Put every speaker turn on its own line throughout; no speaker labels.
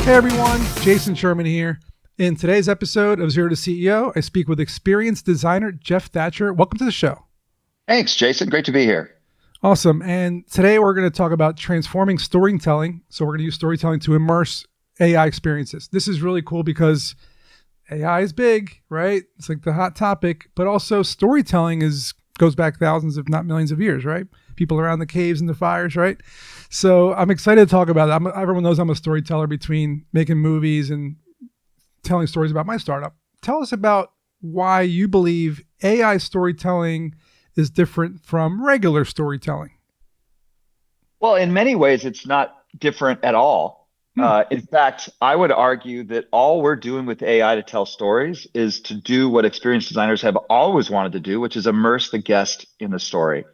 Hey everyone, Jason Sherman here. In today's episode of Zero to CEO, I speak with experienced designer Geoff Thatcher. Welcome to the show.
Thanks, Jason. Great to be here.
Awesome. And today we're going to talk about transforming storytelling. So we're going to use storytelling to immerse AI experiences. This is really cool because AI is big, right? It's like the hot topic, but also storytelling goes back thousands, if not millions of years, right? People around the caves and the fires, right? So I'm excited to talk about it. Everyone knows I'm a storyteller between making movies and telling stories about my startup. Tell us about why you believe AI storytelling is different from regular storytelling.
Well, in many ways, it's not different at all. In fact, I would argue that all we're doing with AI to tell stories is to do what experienced designers have always wanted to do, which is immerse the guest in the story.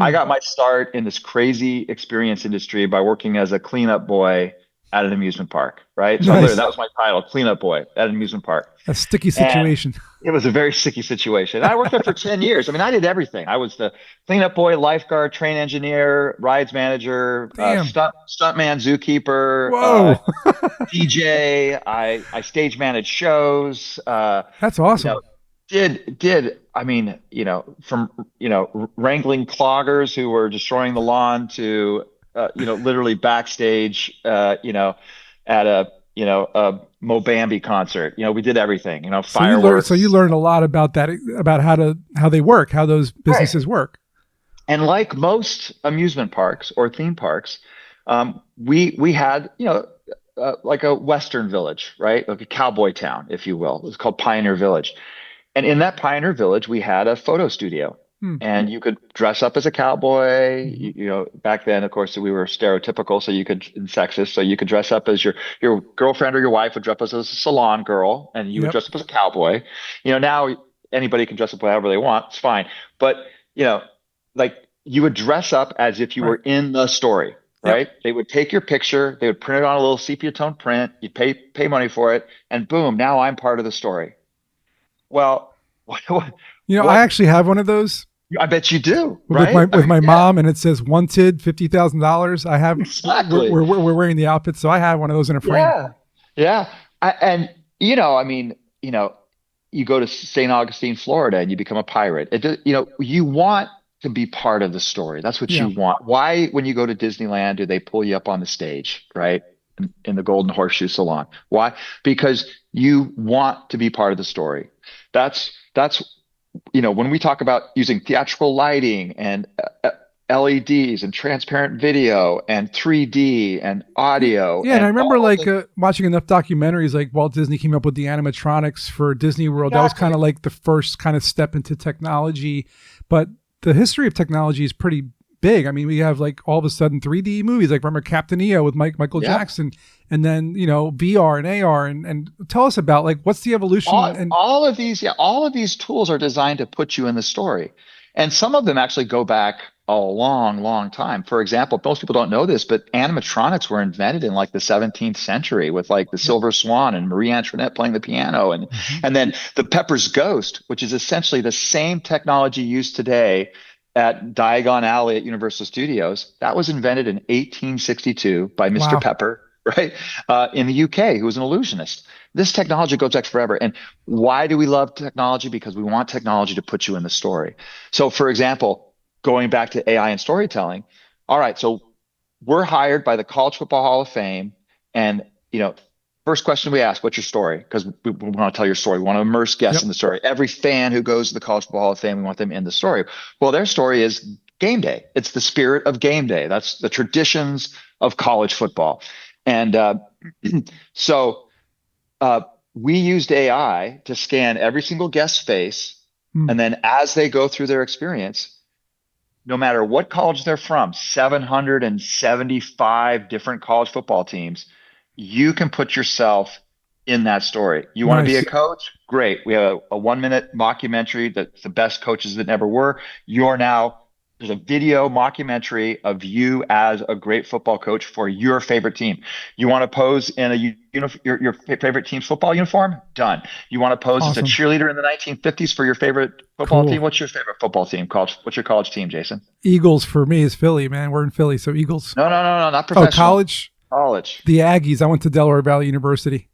I got my start in this crazy experience industry by working as a cleanup boy at an amusement park, right? So
Nice.
that was my title, cleanup boy at an amusement park.
A sticky situation.
And it was a very sticky situation. I worked there for 10 years. I mean, I did everything. I was the cleanup boy, lifeguard, train engineer, rides manager,
Damn.
stuntman, zookeeper,
Whoa.
DJ. I stage managed shows.
That's awesome.
I mean, from wrangling cloggers who were destroying the lawn to literally backstage at a Mo Bambi concert. We did everything. Fireworks.
So you learned a lot about that, about how they work, how those businesses work.
And like most amusement parks or theme parks, we had like a Western village, right? Like a cowboy town, if you will. It was called Pioneer Village. And in that Pioneer Village, we had a photo studio. And you could dress up as a cowboy. Back then, of course, we were stereotypical, so you could, and sexist, so you could dress up as your girlfriend or your wife would dress up as a salon girl, and you would dress up as a cowboy. Now anybody can dress up however they want. It's fine. But, like you would dress up as if you were in the story, right? They would take your picture, they would print it on a little sepia tone print, you'd pay money for it, and boom, now I'm part of the story. Well,
I actually have one of those.
I bet you do, right?
With my mom, and it says wanted $50,000. I have
exactly.
We're wearing the outfit, so I have one of those in a frame.
Yeah. You go to St. Augustine, Florida, and you become a pirate. You want to be part of the story. That's what you want. Why, when you go to Disneyland, do they pull you up on the stage, right? In the Golden Horseshoe Salon. Why? Because you want to be part of the story. That's when we talk about using theatrical lighting and LEDs and transparent video and 3D and audio.
Yeah, and I remember watching enough documentaries, like Walt Disney came up with the animatronics for Disney World. Exactly. That was kind of like the first kind of step into technology. But the history of technology is pretty big. I mean, we have like all of a sudden 3D movies, like remember Captain EO with Michael Jackson, and then VR and AR, and tell us about like what's the evolution.
All of these tools are designed to put you in the story, and some of them actually go back a long time. For example, most people don't know this, but animatronics were invented in like the 17th century with like the Silver Swan and Marie Antoinette playing the piano, and then the Pepper's Ghost, which is essentially the same technology used today at Diagon Alley at Universal Studios. That was invented in 1862 by Mr. Pepper, right? In the UK, who was an illusionist. This technology goes back forever. And why do we love technology? Because we want technology to put you in the story. So for example, going back to AI and storytelling, all right, so we're hired by the College Football Hall of Fame, and first question we ask, what's your story? Because we want to tell your story. We want to immerse guests in the story. Every fan who goes to the College Football Hall of Fame, we want them in the story. Well, their story is game day. It's the spirit of game day. That's the traditions of college football. And so we used AI to scan every single guest's face. And then as they go through their experience, no matter what college they're from, 775 different college football teams, you can put yourself in that story. You want to be a coach? Great. We have a 1-minute mockumentary that's the best coaches that never were. There's a video mockumentary of you as a great football coach for your favorite team. You want to pose in your favorite team's football uniform? Done. You want to pose as a cheerleader in the 1950s for your favorite football team? What's your favorite football team? What's your college team, Jason?
Eagles for me is Philly, man. We're in Philly, so Eagles.
No, not professional.
Oh, college?
College.
The Aggies. I went to Delaware Valley University.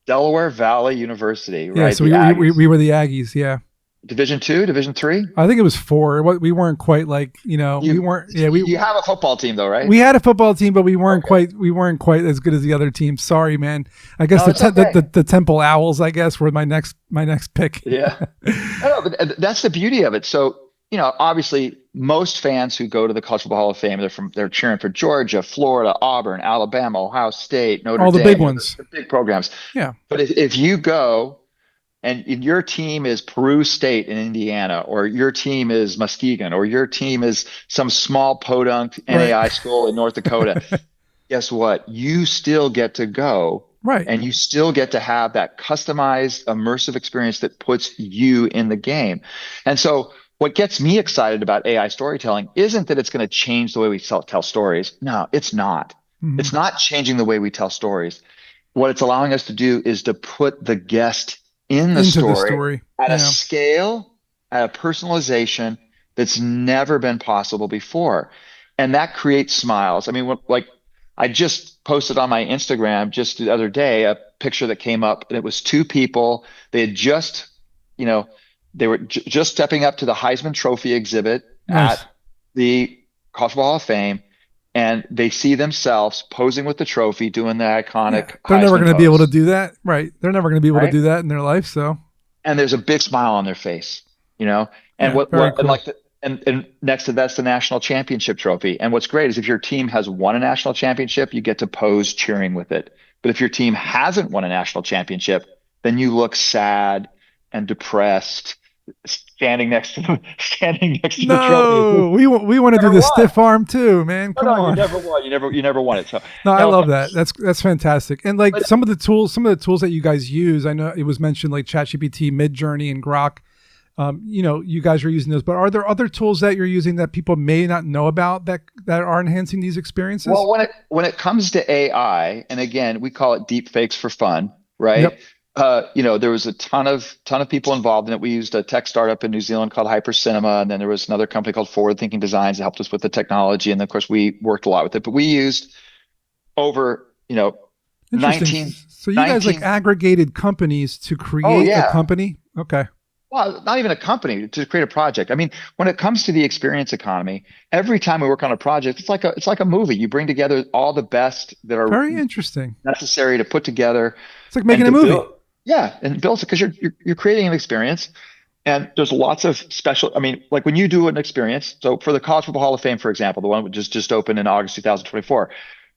Delaware Valley University,
Yeah,
right?
so
The Aggies.
we were the Aggies. Yeah,
Division two, Division three.
I think it was four. We weren't quite like we
You
weren't. Yeah,
you have a football team though, right?
we had a football team, but
Okay.
we weren't quite as good as the other teams. Sorry, man. I guess
No, it's okay.
the Temple Owls, I guess, were my next pick.
Yeah. I know, but that's the beauty of it. So, obviously, most fans who go to the College Football Hall of Fame, they're cheering for Georgia, Florida, Auburn, Alabama, Ohio State, Notre
All the big
Dame,
ones.
the big programs.
Yeah.
But if you go and your team is Peru State in Indiana, or your team is Muskegon, or your team is some small podunk
Right.
NAI school in North Dakota, guess what? You still get to go
Right.
and you still get to have that customized, immersive experience that puts you in the game. And so, what gets me excited about AI storytelling isn't that it's going to change the way we tell stories. No, it's not. It's
Mhm.
not changing the way we tell stories. What it's allowing us to do is to put the guest in the
Into the
story
story.
at a
Yeah.
scale, at a personalization that's never been possible before. And that creates smiles. I mean, like I just posted on my Instagram just the other day a picture that came up, and it was two people. They had just, you know, they were just stepping up to the Heisman Trophy exhibit at
Nice.
the College Football Hall of Fame, and they see themselves posing with the trophy, doing the
Yeah.
iconic
They're never
Heisman
going to be able to
pose,
do that. Right. They're never going to be able to
right?
do that in their life. So,
And there's a big smile on their face, you know. And
yeah, very
and
cool.
like and next to that's the national championship trophy. And what's great is if your team has won a national championship, you get to pose cheering with it. But if your team hasn't won a national championship, then you look sad and depressed, standing next to the trophy.
No, we want to do
Never
the
won.
stiff arm too, man.
No,
Come
no, you
on.
never won. You never won it. So
No, I
no,
love that. That's fantastic. And like
but
some of the tools that you guys use, I know it was mentioned like ChatGPT, Midjourney, and Grok. You guys are using those, but are there other tools that you're using that people may not know about that are enhancing these experiences?
well, when it comes to AI, and again, we call it deep fakes for fun, right?
Yep.
There was a ton of people involved in it. We used a tech startup in New Zealand called Hyper Cinema, and then there was another company called Forward Thinking Designs that helped us with the technology, and then, of course, we worked a lot with it. But we used over,
Interesting.
19,
So you guys like
19.
aggregated companies to
Oh
create a
yeah.
company? Okay.
Well, not even a company to create a project. I mean, when it comes to the experience economy, every time we work on a project, it's like a movie. You bring together all the best that are
Very interesting.
necessary to put together
It's like
and
making a
to build.
movie.
Yeah, and build it because you're creating an experience, and there's lots of special. I mean, like when you do an experience. So for the College Football Hall of Fame, for example, the one which just opened in August 2024,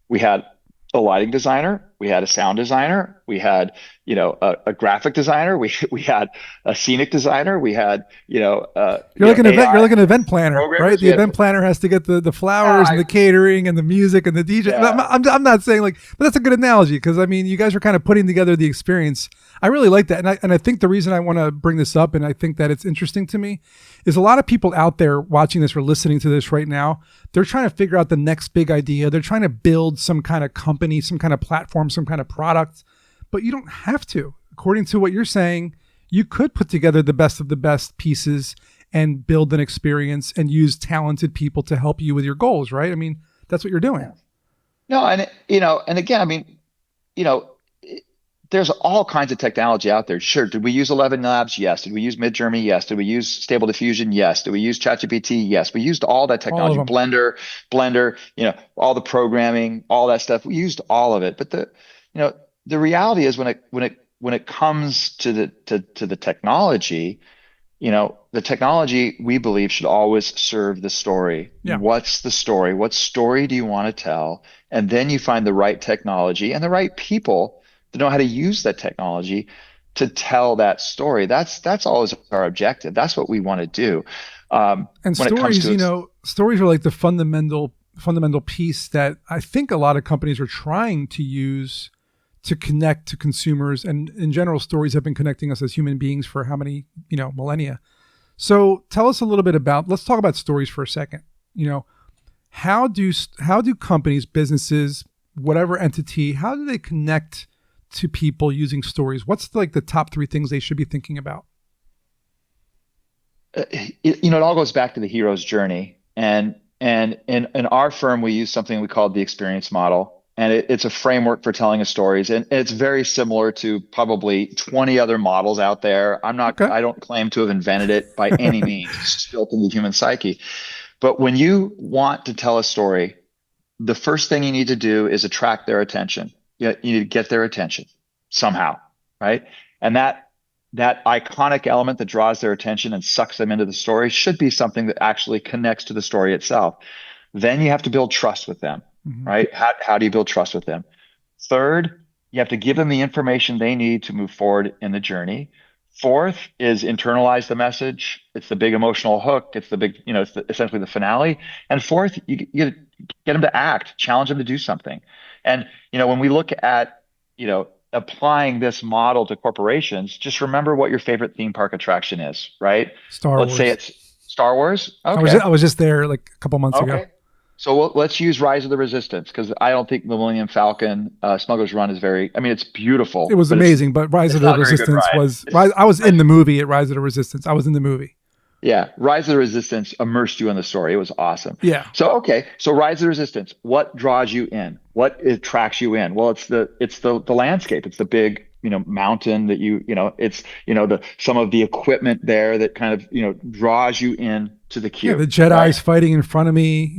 we had a lighting designer, we had a sound designer, we had a graphic designer, we had a scenic designer, we had
You're
AI
like an event planner, right?
programmers.
The
We had
event planner has to get the flowers and
yeah,
the catering and the music and the DJ.
yeah.
I'm not saying like, but that's a good analogy because I mean, you guys are kind of putting together the experience. I really like that, and I think the reason I want to bring this up, and I think that it's interesting to me, is a lot of people out there watching this or listening to this right now. They're trying to figure out the next big idea. They're trying to build some kind of company, some kind of platform, some kind of product, but you don't have to. According to what you're saying, you could put together the best of the best pieces and build an experience and use talented people to help you with your goals, right? I mean, that's what you're doing.
No, and again, I mean, you know, there's all kinds of technology out there. Sure. Did we use 11 Labs? Yes. Did we use Midjourney? Yes. Did we use Stable Diffusion? Yes. Did we use ChatGPT? Yes. We used all that
All of
technology,
them.
Blender, all the programming, all that stuff. We used all of it. But the reality is when it comes to the technology, the technology we believe should always serve the story.
Yeah.
What's the story? What story do you want to tell? And then you find the right technology and the right people to know how to use that technology to tell that story. That's always our objective. That's what we want to do.
And
When it comes
stories,
to it.
stories are like the fundamental piece that I think a lot of companies are trying to use to connect to consumers. And in general, stories have been connecting us as human beings for how many, millennia. So tell us a little bit about, let's talk about stories for a second. How do companies, businesses, whatever entity, how do they connect to people using stories? What's like the top three things they should be thinking about?
It all goes back to the hero's journey. And in our firm, we use something we call the experience model. and it's a framework for telling a stories, and it's very similar to probably 20 other models out there.
Okay.
I don't claim to have invented it by any means. It's just built into the human psyche. But when you want to tell a story, the first thing you need to do is attract their attention. You need to get their attention somehow, right? And that iconic element that draws their attention and sucks them into the story should be something that actually connects to the story itself. Then you have to build trust with them,
Mhm.
right? How do you build trust with them? Third, you have to give them the information they need to move forward in the journey. Fourth is internalize the message. It's the big emotional hook. It's the big, it's essentially the finale. And fourth, you get them to act, challenge them to do something. And, when we look at, applying this model to corporations, just remember what your favorite theme park attraction is, right?
Star
Let's say
Wars.
it's Star Wars.
I was just,
Okay.
I was just there like a couple months ago.
Okay. So let's use Rise of the Resistance because I don't think the Millennium Falcon Smuggler's Run is I mean, it's
It
beautiful,
was
but
amazing, but Rise of
it's
the
not a very good
Resistance
ride.
was. I was in the movie at Rise of the Resistance. I was in the movie.
Yeah, Rise of the Resistance immersed you in the story. It was awesome.
Yeah.
So Rise of the Resistance, what draws you in? What attracts you in? Well, it's the landscape. It's the big, mountain that it's, the some of the equipment there that kind of, draws you in to the
Yeah.
queue,
The
right?
Jedi's fighting in front of me.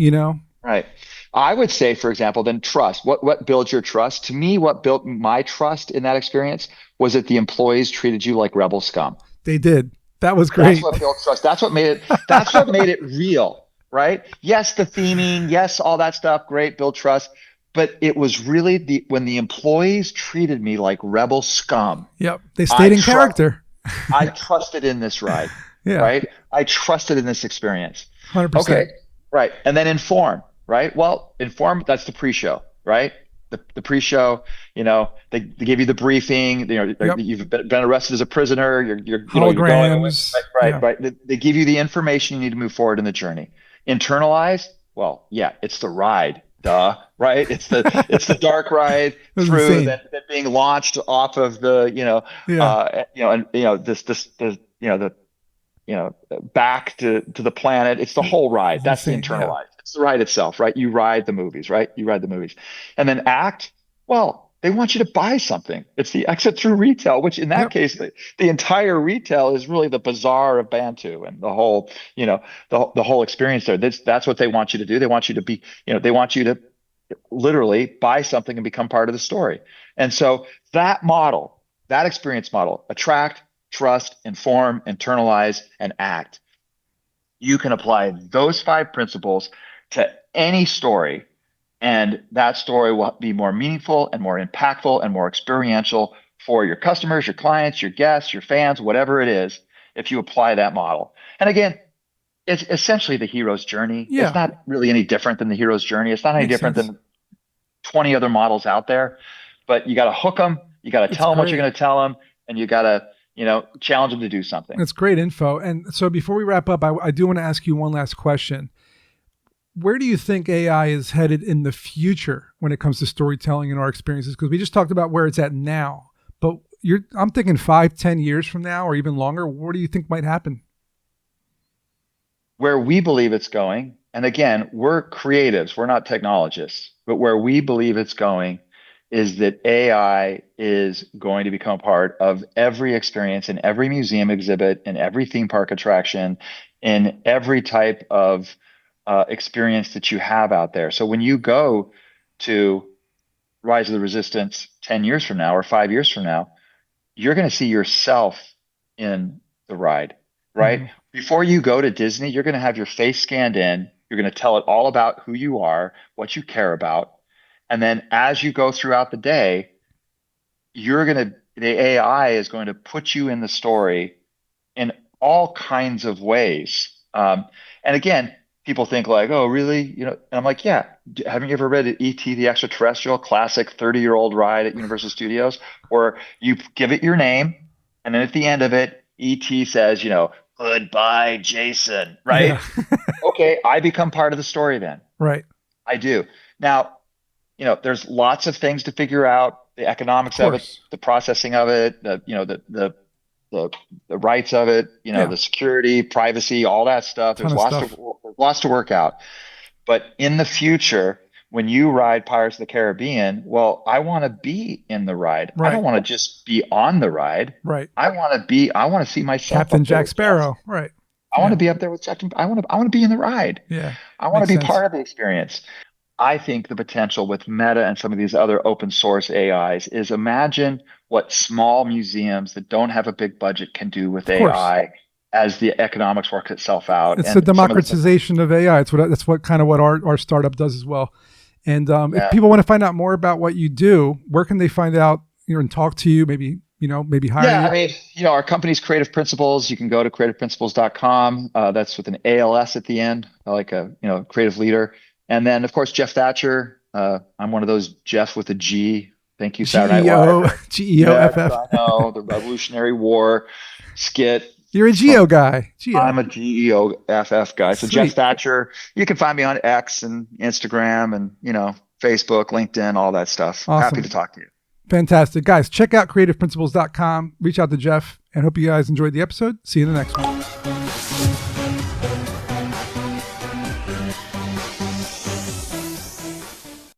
Right. I would say, for example, then trust. What builds your trust? To me, what built my trust in that experience was that the employees treated you like rebel scum.
They did. That was
That's
great.
what built trust. That's what made it real, right? Yes, the theming, yes, all that stuff, great, build trust. But it was really when the employees treated me like rebel scum.
Yep. They
I
stayed in
trust
character.
I trusted in this ride,
Yeah.
right? I trusted in this experience.
100%.
Okay, right. And then inform, right? Well, inform, that's the pre-show, right? The pre-show, they give you the briefing,
Yep.
you've been arrested as a prisoner, you're going away,
Holograms.
right,
Yeah.
right, right. They give you the information you need to move forward in the journey. Internalize, well, yeah, it's the ride, duh, right? It's the dark ride
It was
through
insane.
that being launched off of the,
Yeah.
and this the back to the planet. It's the
It
whole ride.
was
That's the
insane. Yeah.
internalized. It's the ride itself, right? You ride the movies, right? You ride the movies. And then act, well, they want you to buy something. It's the exit through retail, which in that
Yep.
case, the entire retail is really the bazaar of Bantu and the whole, the whole experience there. That's what they want you to do. They want you to be, they want you to literally buy something and become part of the story. And so that model, that experience model, attract, trust, inform, internalize, and act. You can apply those five principles to any story, and that story will be more meaningful and more impactful and more experiential for your customers, your clients, your guests, your fans, whatever it is, if you apply that model. And again, it's essentially the hero's journey. It's
Yeah.
not really any different than the hero's journey. It's not any
Makes
different
sense.
than 20 other models out there, but you got to hook them. You got to
It's
tell them what you're
great.
going to tell them, and you got to, challenge them to do something.
It's great info. And so before we wrap up, I do want to ask you one last question. Where do you think AI is headed in the future when it comes to storytelling in our experiences? Because we just talked about where it's at now, but I'm thinking 5, 10 years from now, or even longer. What do you think might happen?
Where we believe it's going, and again, we're creatives, we're not technologists, but where we believe it's going is that AI is going to become part of every experience in every museum exhibit, in every theme park attraction, in every type of experience that you have out there. So when you go to Rise of the Resistance 10 years from now or 5 years from now, you're going to see yourself in the ride, right?
Mm-hmm.
Before you go to Disney, you're going to have your face scanned in. You're going to tell it all about who you are, what you care about. And then as you go throughout the day, the AI is going to put you in the story in all kinds of ways. And again, people think like, oh, really? And I'm like, yeah. Haven't you ever read E.T. the Extraterrestrial, classic 30-year-old ride at Universal Studios, where you give it your name, and then at the end of it, E.T. says, goodbye, Jason, right?
Yeah.
Okay, I become part of the story then.
Right.
I do. Now, there's lots of things to figure out, the
Of
economics of it,
course.
the processing of it, the the rights of it,
Yeah.
the security, privacy, all that stuff.
Ton
There's
of stuff.
lots to work out. But in the future, when you ride Pirates of the Caribbean, well, I want to be in the ride. I don't
Right.
want to just be on the ride.
Right.
I want to see myself
Captain
up there
Jack
with Jeff.
Sparrow. Right.
I want
Yeah.
to be up there with Jack. I want to be in the ride.
Yeah.
I want to
Makes
be
sense.
part of the experience. I think the potential with Meta and some of these other open source AIs is imagine what small museums that don't have a big budget can do with
Of course.
AI as the economics work itself out.
It's the
And some of the,
democratization of AI. That's what kind of what our startup does as well. And if
yeah.
people want to find out more about what you do, where can they find out, and talk to you, maybe, maybe hire
Yeah,
you?
I mean, our company's Creative Principles. You can go to creativeprinciples.com. That's with an ALS at the end, like a, creative leader. And then, of course, Geoff Thatcher. I'm one of those Jeff with a G. Thank you, Saturday Night
GEO,
Live. Yes,
GEOFF.
I know, the Revolutionary War skit.
You're a
From
Geo guy. Geo.
I'm a GEOFF guy. So Jeff
Sweet.
Thatcher, you can find me on X and Instagram and, Facebook, LinkedIn, all that stuff. Happy to
Awesome.
talk to you.
Fantastic. Guys, check out creativeprinciples.com. Reach out to Jeff, and hope you guys enjoyed the episode. See you in the next one.